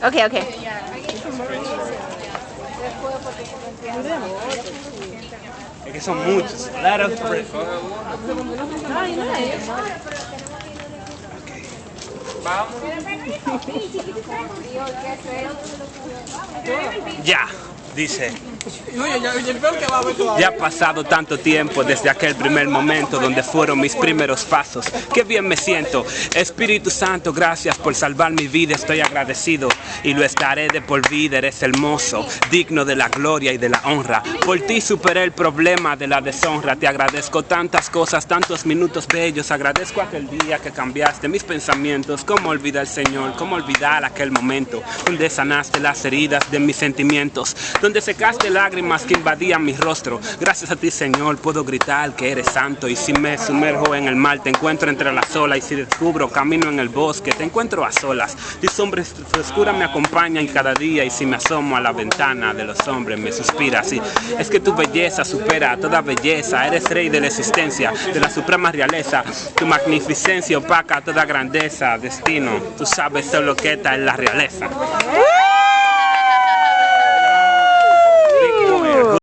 Okay, okay. Es que son muchos. A lot of bread. Ya, dice. Ya ha pasado tanto tiempo desde aquel primer momento donde fueron mis primeros pasos. Qué bien me siento. Espíritu Santo, gracias por salvar mi vida. Estoy agradecido y lo estaré de por vida. Eres hermoso, digno de la gloria y de la honra. Por ti superé el problema de la deshonra. Te agradezco tantas cosas, tantos minutos bellos. Agradezco aquel día que cambiaste mis pensamientos. Cómo olvidar, Señor, cómo olvidar aquel momento donde sanaste las heridas de mis sentimientos, donde secaste lágrimas que invadían mi rostro. Gracias a ti, Señor, puedo gritar que eres santo. Y si me sumerjo en el mar, te encuentro entre las olas. Y si descubro camino en el bosque, te encuentro a solas. Tu sombra frescura me acompaña en cada día. Y si me asomo a la ventana de los hombres, me suspira así. Es que tu belleza supera a toda belleza. Eres rey de la existencia, de la suprema realeza. Tu magnificencia opaca toda grandeza. Destino, tú sabes solo que esta es la realeza.